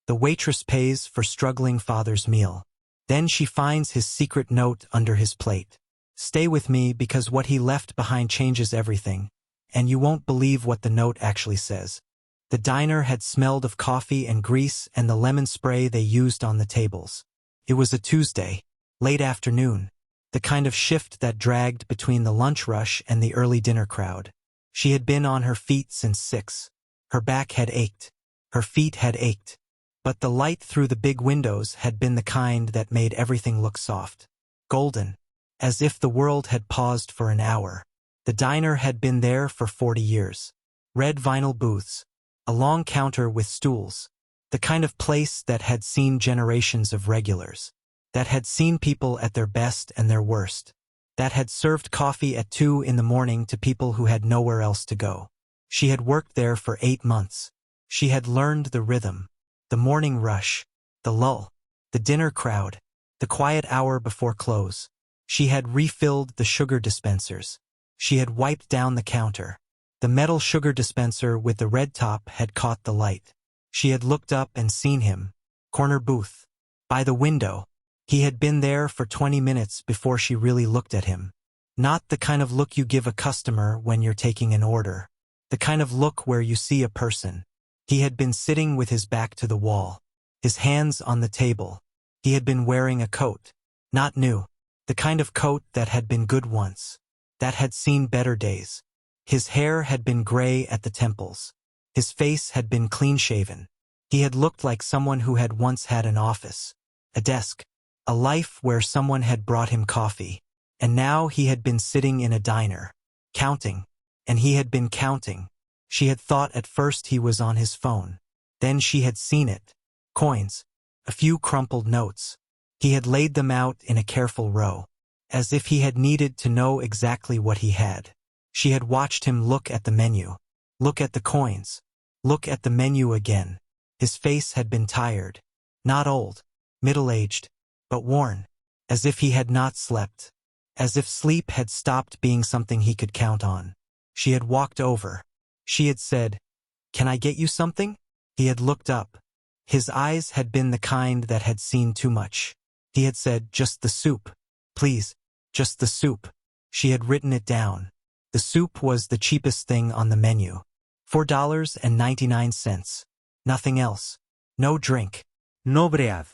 The waitress pays for struggling father's meal. Then she finds his secret note under his plate. Stay with me because what he left behind changes everything, and you won't believe what the note actually says. The diner had smelled of coffee and grease and the lemon spray they used on the tables. It was a Tuesday, late afternoon, the kind of shift that dragged between the lunch rush and the early dinner crowd. She had been on her feet since 6. Her back had ached. Her feet had ached. But the light through the big windows had been the kind that made everything look soft. Golden. As if the world had paused for an hour. The diner had been there for 40 years. Red vinyl booths. A long counter with stools. The kind of place that had seen generations of regulars. That had seen people at their best and their worst. That had served coffee at 2 in the morning to people who had nowhere else to go. She had worked there for 8 months. She had learned the rhythm. The morning rush. The lull. The dinner crowd. The quiet hour before close. She had refilled the sugar dispensers. She had wiped down the counter. The metal sugar dispenser with the red top had caught the light. She had looked up and seen him. Corner booth. By the window. He had been there for 20 minutes before she really looked at him. Not the kind of look you give a customer when you're taking an order. The kind of look where you see a person. He had been sitting with his back to the wall. His hands on the table. He had been wearing a coat. Not new. The kind of coat that had been good once. That had seen better days. His hair had been gray at the temples. His face had been clean-shaven. He had looked like someone who had once had an office. A desk. A life where someone had brought him coffee. And now he had been sitting in a diner. Counting. And he had been counting. She had thought at first he was on his phone. Then she had seen it. Coins. A few crumpled notes. He had laid them out in a careful row. As if he had needed to know exactly what he had. She had watched him look at the menu. Look at the coins. Look at the menu again. His face had been tired. Not old. Middle-aged. But worn. As if he had not slept. As if sleep had stopped being something he could count on. She had walked over. She had said, "Can I get you something?" He had looked up. His eyes had been the kind that had seen too much. He had said, "Just the soup. Please, just the soup." She had written it down. The soup was the cheapest thing on the menu. $4.99. Nothing else. No drink. No bread.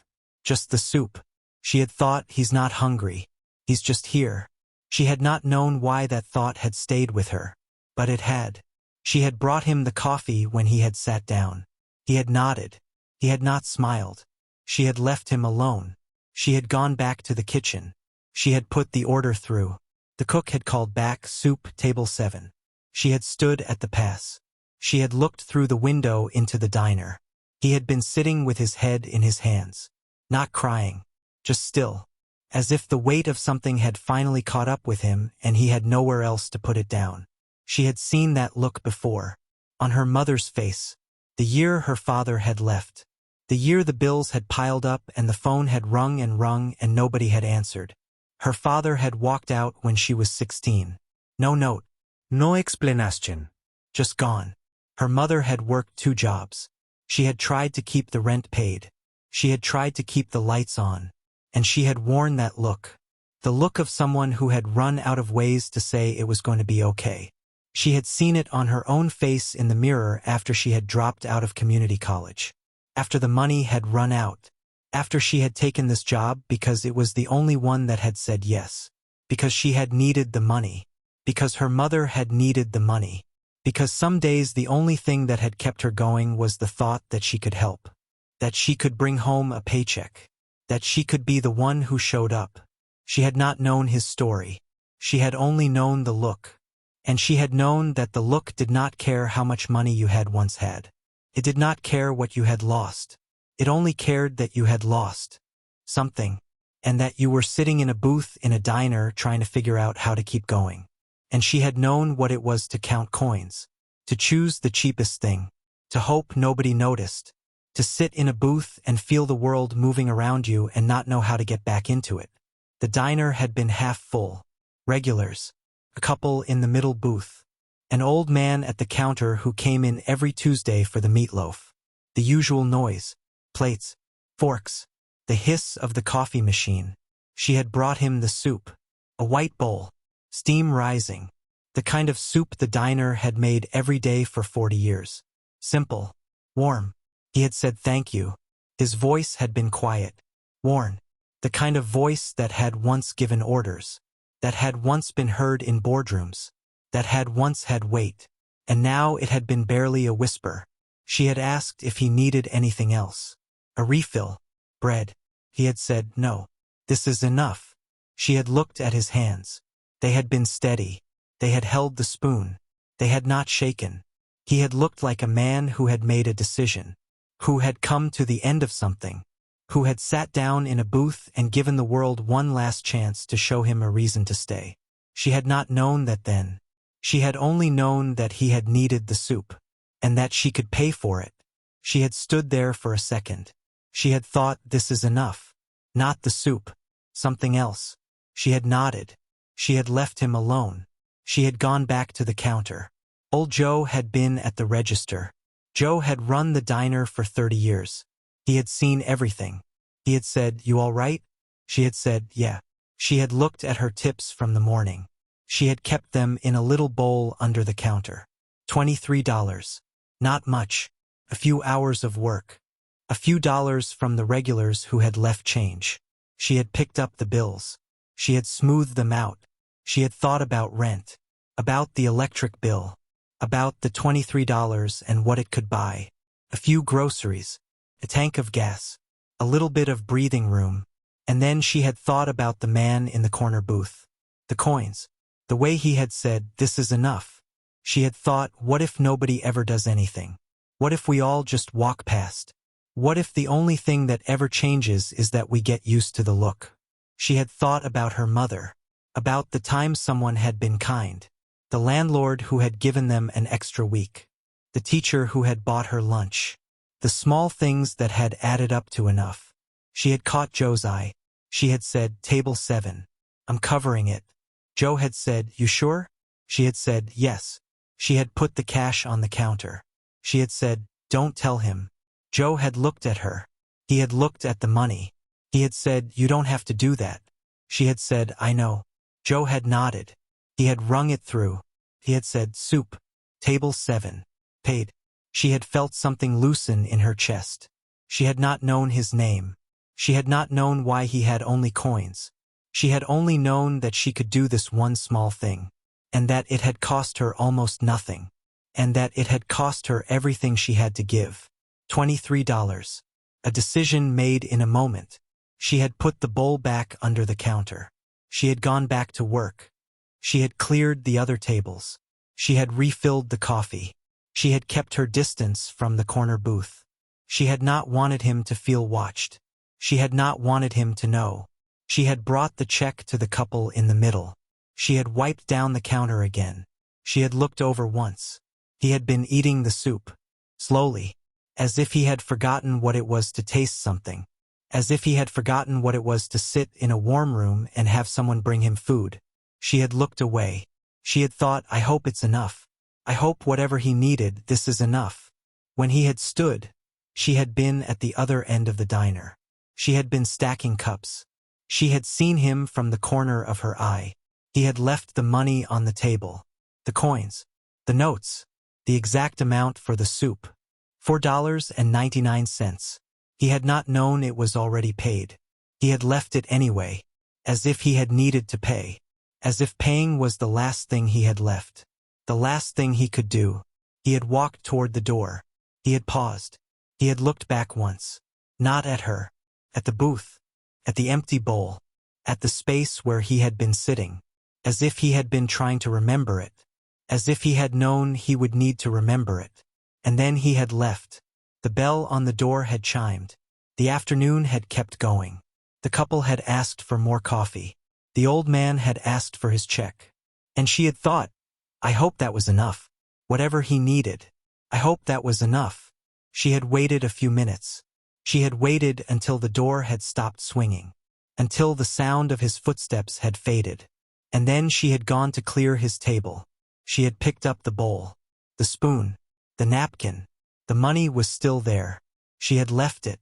Just the soup. She had thought, he's not hungry. He's just here. She had not known why that thought had stayed with her. But it had. She had brought him the coffee when he had sat down. He had nodded. He had not smiled. She had left him alone. She had gone back to the kitchen. She had put the order through. The cook had called back, "Soup, table 7. She had stood at the pass. She had looked through the window into the diner. He had been sitting with his head in his hands. Not crying. Just still. As if the weight of something had finally caught up with him and he had nowhere else to put it down. She had seen that look before. On her mother's face. The year her father had left. The year the bills had piled up and the phone had rung and nobody had answered. Her father had walked out when she was 16. No note. No explanation. Just gone. Her mother had worked 2 jobs. She had tried to keep the rent paid. She had tried to keep the lights on. And she had worn that look. The look of someone who had run out of ways to say it was going to be okay. She had seen it on her own face in the mirror after she had dropped out of community college. After the money had run out. After she had taken this job because it was the only one that had said yes. Because she had needed the money. Because her mother had needed the money. Because some days the only thing that had kept her going was the thought that she could help. That she could bring home a paycheck. That she could be the one who showed up. She had not known his story. She had only known the look. And she had known that the look did not care how much money you had once had. It did not care what you had lost. It only cared that you had lost something, and that you were sitting in a booth in a diner trying to figure out how to keep going. And she had known what it was to count coins, to choose the cheapest thing, to hope nobody noticed, to sit in a booth and feel the world moving around you and not know how to get back into it. The diner had been half full. Regulars. A couple in the middle booth. An old man at the counter who came in every Tuesday for the meatloaf. The usual noise. Plates, forks, the hiss of the coffee machine. She had brought him the soup. A white bowl, steam rising. The kind of soup the diner had made every day for 40 years. Simple, warm. He had said thank you. His voice had been quiet, worn. The kind of voice that had once given orders, that had once been heard in boardrooms, that had once had weight. And now it had been barely a whisper. She had asked if he needed anything else. A refill. Bread. He had said no. This is enough. She had looked at his hands. They had been steady. They had held the spoon. They had not shaken. He had looked like a man who had made a decision, who had come to the end of something, who had sat down in a booth and given the world one last chance to show him a reason to stay. She had not known that then. She had only known that he had needed the soup, and that she could pay for it. She had stood there for a second. She had thought, this is enough. Not the soup. Something else. She had nodded. She had left him alone. She had gone back to the counter. Old Joe had been at the register. Joe had run the diner for 30 years. He had seen everything. He had said, "You all right?" She had said, "Yeah." She had looked at her tips from the morning. She had kept them in a little bowl under the counter. $23. Not much. A few hours of work. A few dollars from the regulars who had left change. She had picked up the bills. She had smoothed them out. She had thought about rent, about the electric bill, about the $23 and what it could buy. A few groceries, a tank of gas, a little bit of breathing room. And then she had thought about the man in the corner booth. The coins. The way he had said, "This is enough." She had thought, what if nobody ever does anything? What if we all just walk past? What if the only thing that ever changes is that we get used to the look? She had thought about her mother, about the time someone had been kind, the landlord who had given them an extra week, the teacher who had bought her lunch, the small things that had added up to enough. She had caught Joe's eye. She had said, "Table 7. I'm covering it." Joe had said, "You sure?" She had said, "Yes." She had put the cash on the counter. She had said, "Don't tell him." Joe had looked at her. He had looked at the money. He had said, "You don't have to do that." She had said, "I know." Joe had nodded. He had rung it through. He had said, "Soup. Table 7. Paid." She had felt something loosen in her chest. She had not known his name. She had not known why he had only coins. She had only known that she could do this one small thing, and that it had cost her almost nothing, and that it had cost her everything she had to give. $23. A decision made in a moment. She had put the bowl back under the counter. She had gone back to work. She had cleared the other tables. She had refilled the coffee. She had kept her distance from the corner booth. She had not wanted him to feel watched. She had not wanted him to know. She had brought the check to the couple in the middle. She had wiped down the counter again. She had looked over once. He had been eating the soup. Slowly. As if he had forgotten what it was to taste something. As if he had forgotten what it was to sit in a warm room and have someone bring him food. She had looked away. She had thought, "I hope it's enough. I hope whatever he needed, this is enough." When he had stood, she had been at the other end of the diner. She had been stacking cups. She had seen him from the corner of her eye. He had left the money on the table. The coins. The notes. The exact amount for the soup. $4.99. He had not known it was already paid. He had left it anyway, as if he had needed to pay. As if paying was the last thing he had left. The last thing he could do. He had walked toward the door. He had paused. He had looked back once. Not at her. At the booth. At the empty bowl. At the space where he had been sitting. As if he had been trying to remember it. As if he had known he would need to remember it. And then he had left. The bell on the door had chimed. The afternoon had kept going. The couple had asked for more coffee. The old man had asked for his check. And she had thought, "I hope that was enough. Whatever he needed. I hope that was enough." She had waited a few minutes. She had waited until the door had stopped swinging. Until the sound of his footsteps had faded. And then she had gone to clear his table. She had picked up the bowl. The spoon. The napkin. The money was still there. She had left it.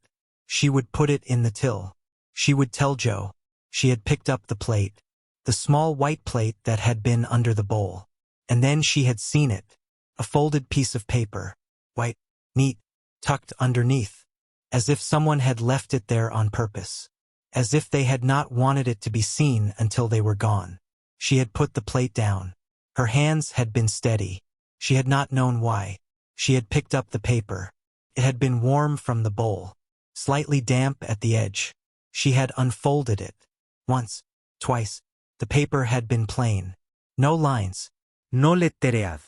She would put it in the till. She would tell Joe. She had picked up the plate, the small white plate that had been under the bowl. And then she had seen it, a folded piece of paper, white, neat, tucked underneath, as if someone had left it there on purpose, as if they had not wanted it to be seen until they were gone. She had put the plate down. Her hands had been steady. She had not known why. She had picked up the paper. It had been warm from the bowl, slightly damp at the edge. She had unfolded it. Once, twice. The paper had been plain. No lines. No letteread.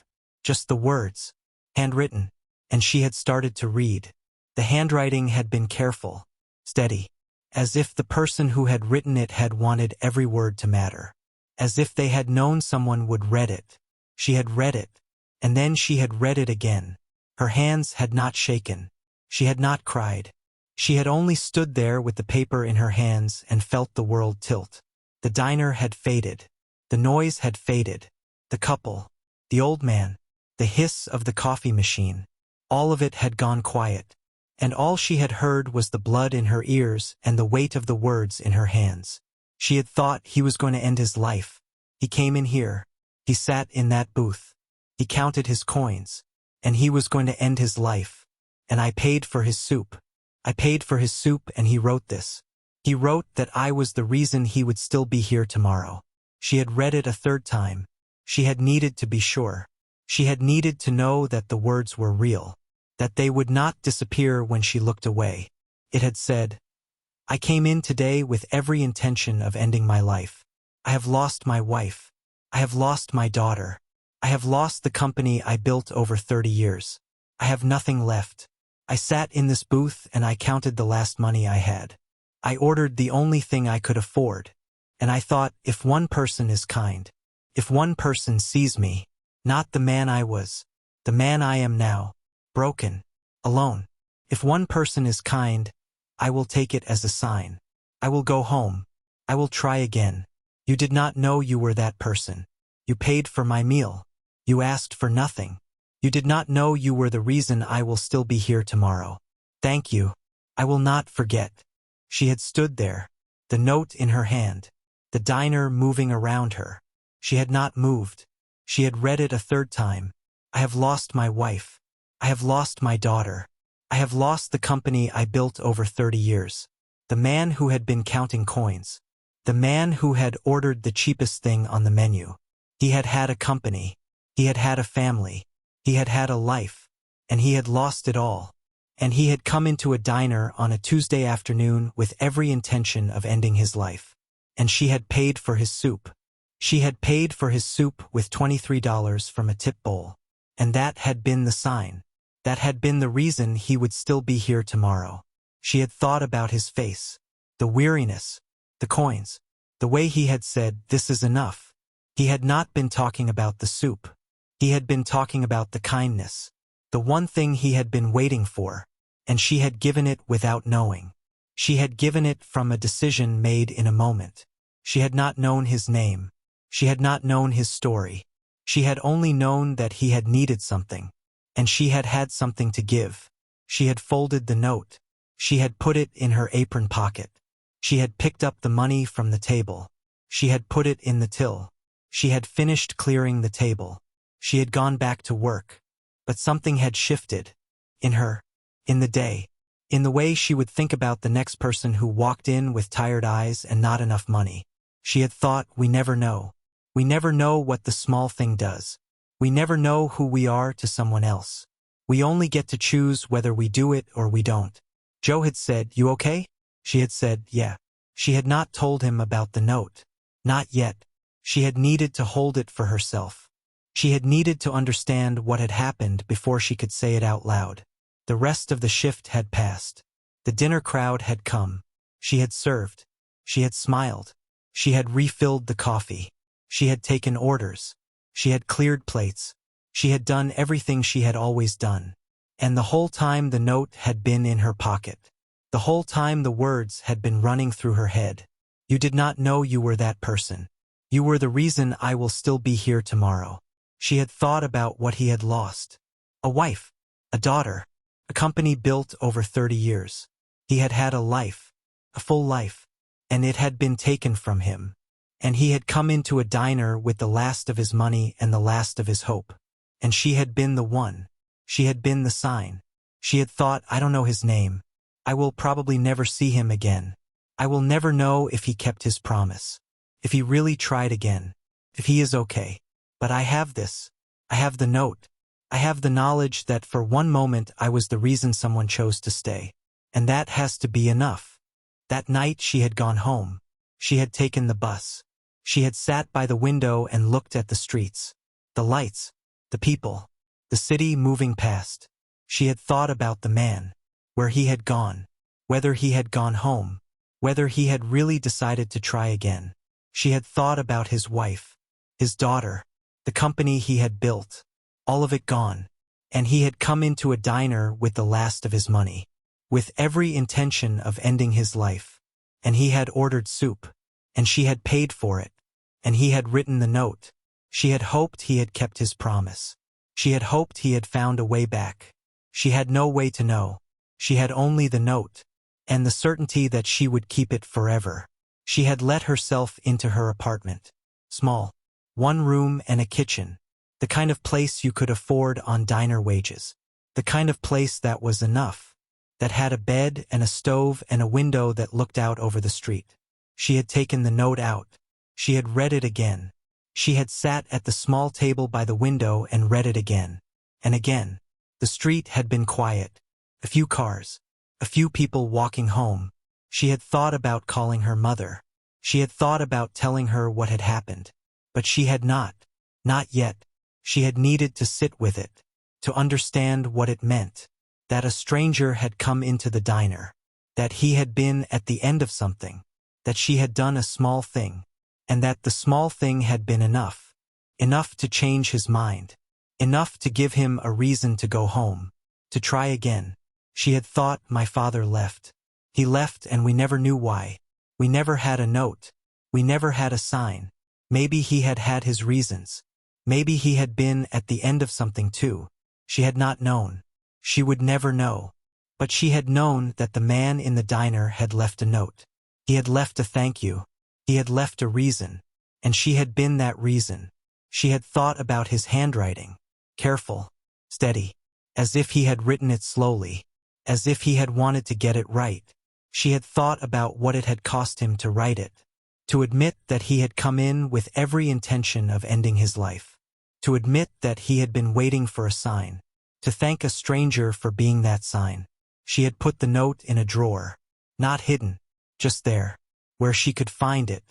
Just the words. Handwritten. And she had started to read. The handwriting had been careful, steady, as if the person who had written it had wanted every word to matter, as if they had known someone would read it. She had read it, and then she had read it again. Her hands had not shaken. She had not cried. She had only stood there with the paper in her hands and felt the world tilt. The diner had faded. The noise had faded. The couple, the old man, the hiss of the coffee machine, all of it had gone quiet. And all she had heard was the blood in her ears and the weight of the words in her hands. She had thought he was going to end his life. He came in here. He sat in that booth. He counted his coins. And he was going to end his life. And I paid for his soup. I paid for his soup, and he wrote this. He wrote that I was the reason he would still be here tomorrow. She had read it a third time. She had needed to be sure. She had needed to know that the words were real, that they would not disappear when she looked away. It had said, I came in today with every intention of ending my life. I have lost my wife. I have lost my daughter. I have lost the company I built over 30 years. I have nothing left. I sat in this booth and I counted the last money I had. I ordered the only thing I could afford. And I thought, if one person is kind, if one person sees me, not the man I was, the man I am now, broken, alone. If one person is kind, I will take it as a sign. I will go home. I will try again. You did not know you were that person. You paid for my meal. You asked for nothing. You did not know you were the reason I will still be here tomorrow. Thank you. I will not forget. She had stood there, the note in her hand, the diner moving around her. She had not moved. She had read it a third time. I have lost my wife. I have lost my daughter. I have lost the company I built over 30 years. The man who had been counting coins. The man who had ordered the cheapest thing on the menu. He had had a company. He had had a family. He had had a life. And he had lost it all. And he had come into a diner on a Tuesday afternoon with every intention of ending his life. And she had paid for his soup. She had paid for his soup with $23 from a tip bowl. And that had been the sign. That had been the reason he would still be here tomorrow. She had thought about his face, the weariness, the coins, the way he had said, "This is enough." He had not been talking about the soup. He had been talking about the kindness, the one thing he had been waiting for, and she had given it without knowing. She had given it from a decision made in a moment. She had not known his name. She had not known his story. She had only known that he had needed something, and she had had something to give. She had folded the note. She had put it in her apron pocket. She had picked up the money from the table. She had put it in the till. She had finished clearing the table. She had gone back to work. But something had shifted. In her. In the day. In the way she would think about the next person who walked in with tired eyes and not enough money. She had thought, we never know. We never know what the small thing does. We never know who we are to someone else. We only get to choose whether we do it or we don't. Joe had said, "You okay?" She had said, "Yeah." She had not told him about the note. Not yet. She had needed to hold it for herself. She had needed to understand what had happened before she could say it out loud. The rest of the shift had passed. The dinner crowd had come. She had served. She had smiled. She had refilled the coffee. She had taken orders. She had cleared plates. She had done everything she had always done. And the whole time the note had been in her pocket. The whole time the words had been running through her head. You did not know you were that person. You were the reason I will still be here tomorrow. She had thought about what he had lost. A wife. A daughter. A company built over 30 years. He had had a life, a full life, and it had been taken from him. And he had come into a diner with the last of his money and the last of his hope. And she had been the one. She had been the sign. She had thought, I don't know his name. I will probably never see him again. I will never know if he kept his promise. If he really tried again. If he is okay. But I have this. I have the note. I have the knowledge that for one moment I was the reason someone chose to stay. And that has to be enough. That night she had gone home. She had taken the bus. She had sat by the window and looked at the streets. The lights. The people. The city moving past. She had thought about the man. Where he had gone. Whether he had gone home. Whether he had really decided to try again. She had thought about his wife. His daughter. The company he had built. All of it gone. And he had come into a diner with the last of his money. With every intention of ending his life. And he had ordered soup. And she had paid for it. And he had written the note. She had hoped he had kept his promise. She had hoped he had found a way back. She had no way to know. She had only the note. And the certainty that she would keep it forever. She had let herself into her apartment. Small. One room and a kitchen. The kind of place you could afford on diner wages. The kind of place that was enough. That had a bed and a stove and a window that looked out over the street. She had taken the note out. She had read it again. She had sat at the small table by the window and read it again. And again. The street had been quiet. A few cars. A few people walking home. She had thought about calling her mother. She had thought about telling her what had happened. But she had not. Not yet. She had needed to sit with it. To understand what it meant. That a stranger had come into the diner. That he had been at the end of something. That she had done a small thing. And that the small thing had been enough. Enough to change his mind. Enough to give him a reason to go home. To try again. She had thought, my father left. He left and we never knew why. We never had a note. We never had a sign. Maybe he had had his reasons. Maybe he had been at the end of something too. She had not known. She would never know. But she had known that the man in the diner had left a note. He had left a thank you. He had left a reason. And she had been that reason. She had thought about his handwriting. Careful. Steady. As if he had written it slowly. As if he had wanted to get it right. She had thought about what it had cost him to write it. To admit that he had come in with every intention of ending his life. To admit that he had been waiting for a sign. To thank a stranger for being that sign. She had put the note in a drawer. Not hidden. Just there. Where she could find it.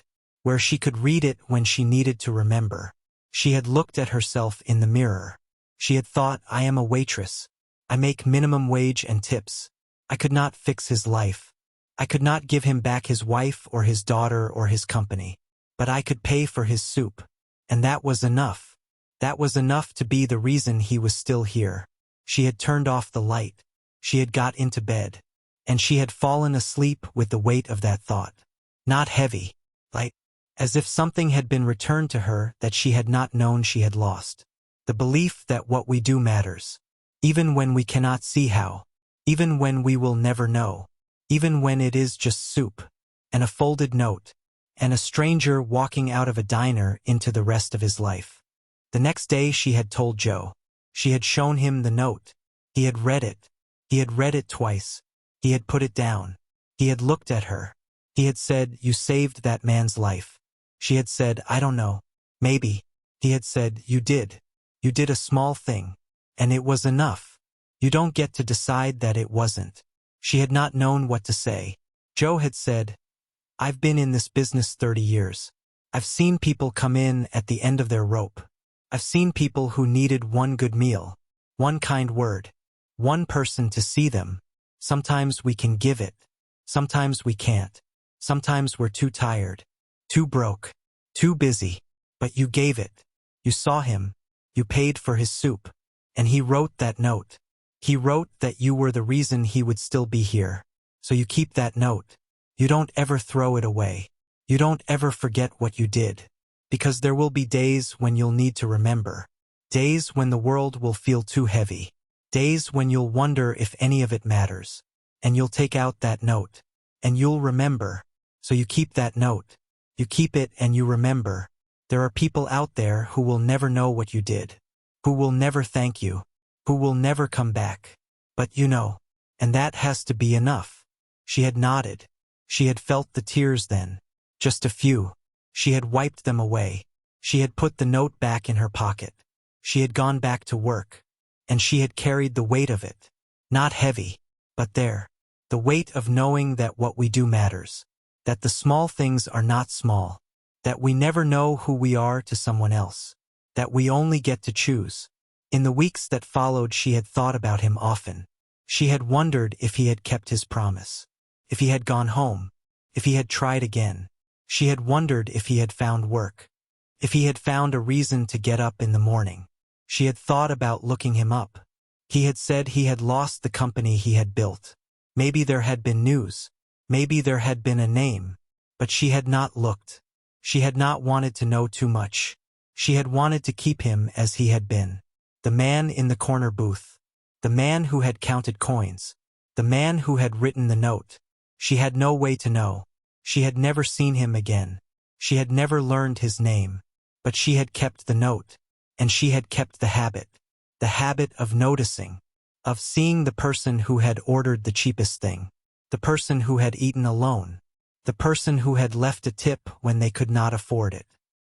Where she could read it when she needed to remember. She had looked at herself in the mirror. She had thought, I am a waitress. I make minimum wage and tips. I could not fix his life. I could not give him back his wife or his daughter or his company. But I could pay for his soup. And that was enough. That was enough to be the reason he was still here. She had turned off the light. She had got into bed. And she had fallen asleep with the weight of that thought. Not heavy. Light. As if something had been returned to her that she had not known she had lost. The belief that what we do matters. Even when we cannot see how. Even when we will never know. Even when it is just soup. And a folded note. And a stranger walking out of a diner into the rest of his life. The next day she had told Joe. She had shown him the note. He had read it. He had read it twice. He had put it down. He had looked at her. He had said, you saved that man's life. She had said, I don't know. Maybe. He had said, you did. You did a small thing. And it was enough. You don't get to decide that it wasn't. She had not known what to say. Joe had said, I've been in this business 30 years. I've seen people come in at the end of their rope. I've seen people who needed one good meal, one kind word, one person to see them. Sometimes we can give it. Sometimes we can't. Sometimes we're too tired, too broke, too busy. But you gave it. You saw him. You paid for his soup. And he wrote that note. He wrote that you were the reason he would still be here. So you keep that note. You don't ever throw it away. You don't ever forget what you did. Because there will be days when you'll need to remember. Days when the world will feel too heavy. Days when you'll wonder if any of it matters. and you'll take out that note. And you'll remember. So you keep that note. You keep it and you remember. There are people out there who will never know what you did. Who will never thank you. Who will never come back. But you know. And that has to be enough. She had nodded. She had felt the tears then. Just a few. She had wiped them away. She had put the note back in her pocket. She had gone back to work. And she had carried the weight of it. Not heavy, but there. The weight of knowing that what we do matters. That the small things are not small. That we never know who we are to someone else. That we only get to choose. In the weeks that followed, she had thought about him often. She had wondered if he had kept his promise. If he had gone home. If he had tried again. She had wondered if he had found work. If he had found a reason to get up in the morning. She had thought about looking him up. He had said he had lost the company he had built. Maybe there had been news. Maybe there had been a name. But she had not looked. She had not wanted to know too much. She had wanted to keep him as he had been. The man in the corner booth. The man who had counted coins. The man who had written the note. She had no way to know. She had never seen him again. She had never learned his name. But she had kept the note. And she had kept the habit. The habit of noticing. Of seeing the person who had ordered the cheapest thing. The person who had eaten alone. The person who had left a tip when they could not afford it.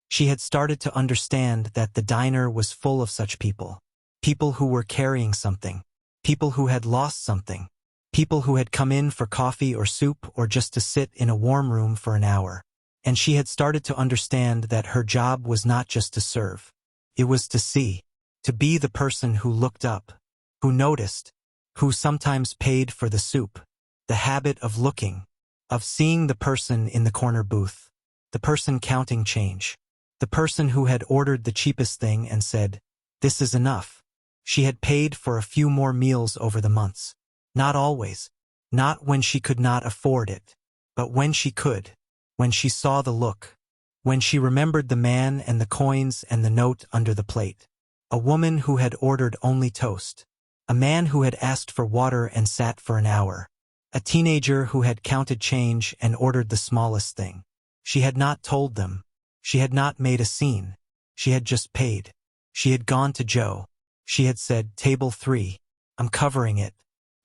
She had started to understand that the diner was full of such people. People who were carrying something. People who had lost something. People who had come in for coffee or soup or just to sit in a warm room for an hour. And she had started to understand that her job was not just to serve. It was to see. To be the person who looked up. Who noticed. Who sometimes paid for the soup. The habit of looking. Of seeing the person in the corner booth. The person counting change. The person who had ordered the cheapest thing and said, "This is enough." She had paid for a few more meals over the months. Not always. Not when she could not afford it. But when she could. When she saw the look. When she remembered the man and the coins and the note under the plate. A woman who had ordered only toast. A man who had asked for water and sat for an hour. A teenager who had counted change and ordered the smallest thing. She had not told them. She had not made a scene. She had just paid. She had gone to Joe. She had said, "Table 3. I'm covering it."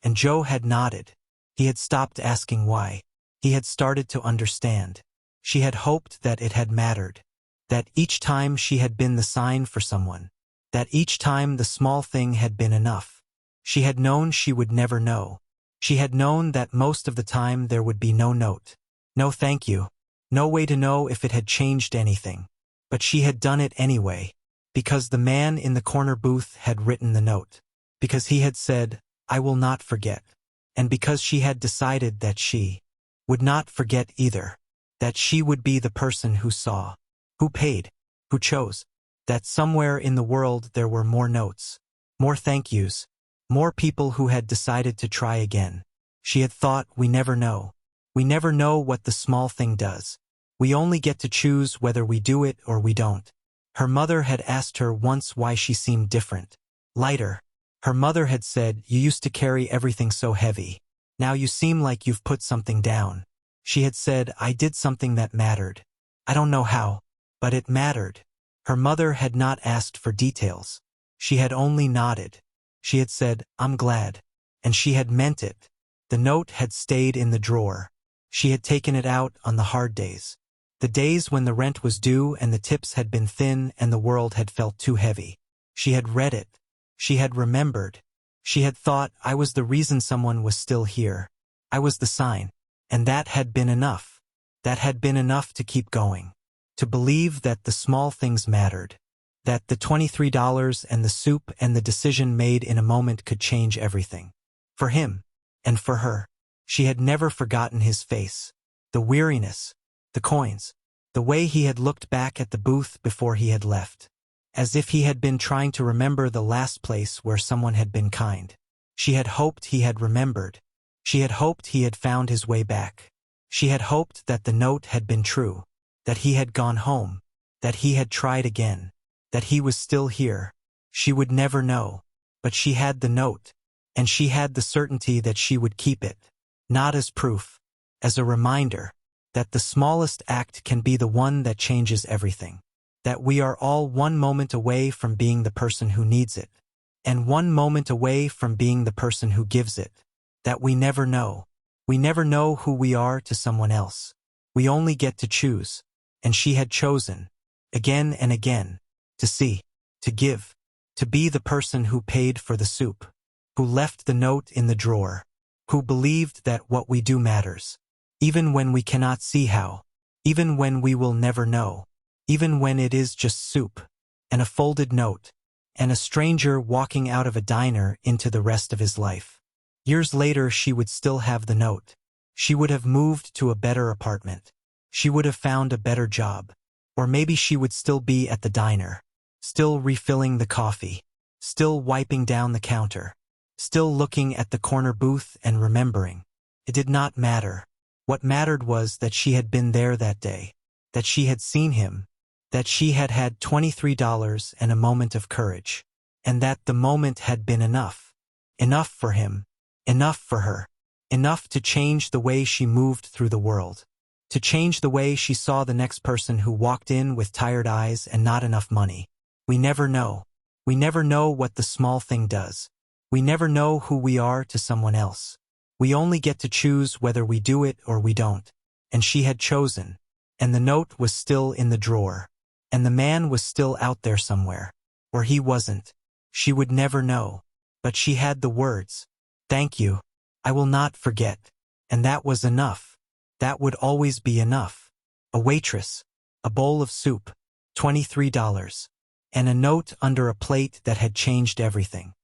And Joe had nodded. He had stopped asking why. He had started to understand. She had hoped that it had mattered. That each time she had been the sign for someone. That each time the small thing had been enough. She had known she would never know. She had known that most of the time there would be no note. No thank you. No way to know if it had changed anything. But she had done it anyway. Because the man in the corner booth had written the note. Because he had said, "I will not forget." And because she had decided that she would not forget either. That she would be the person who saw. Who paid. Who chose. That somewhere in the world there were more notes. More thank yous. More people who had decided to try again. She had thought, we never know. We never know what the small thing does. We only get to choose whether we do it or we don't. Her mother had asked her once why she seemed different. Lighter. Her mother had said, "You used to carry everything so heavy. Now you seem like you've put something down." She had said, "I did something that mattered. I don't know how, but it mattered." Her mother had not asked for details. She had only nodded. She had said, "I'm glad." And she had meant it. The note had stayed in the drawer. She had taken it out on the hard days. The days when the rent was due and the tips had been thin and the world had felt too heavy. She had read it. She had remembered. She had thought, I was the reason someone was still here. I was the sign. And that had been enough. That had been enough to keep going. To believe that the small things mattered. That the $23 and the soup and the decision made in a moment could change everything. For him. And for her. She had never forgotten his face. The weariness. The coins. The way he had looked back at the booth before he had left. As if he had been trying to remember the last place where someone had been kind. She had hoped he had remembered. She had hoped he had found his way back. She had hoped that the note had been true. That he had gone home. That he had tried again. That he was still here. She would never know. But she had the note. And she had the certainty that she would keep it. not as proof, as a reminder that the smallest act can be the one that changes everything. That we are all one moment away from being the person who needs it, and one moment away from being the person who gives it. That we never know. We never know who we are to someone else. We only get to choose, and she had chosen, again and again, to see, to give, to be the person who paid for the soup, who left the note in the drawer, who believed that what we do matters, even when we cannot see how, even when we will never know, even when it is just soup, and a folded note, and a stranger walking out of a diner into the rest of his life. Years later she would still have the note. She would have moved to a better apartment. She would have found a better job. Or maybe she would still be at the diner, still refilling the coffee, still wiping down the counter, still looking at the corner booth and remembering. It did not matter. What mattered was that she had been there that day, that she had seen him, that she had had $23 and a moment of courage, and that the moment had been enough. Enough for him, enough for her, enough to change the way she moved through the world, to change the way she saw the next person who walked in with tired eyes and not enough money. We never know. We never know what the small thing does. We never know who we are to someone else. We only get to choose whether we do it or we don't. And she had chosen. And the note was still in the drawer. And the man was still out there somewhere. Or he wasn't. She would never know. But she had the words. Thank you. I will not forget. And that was enough. That would always be enough. A waitress. A bowl of soup. $23. And a note under a plate that had changed everything.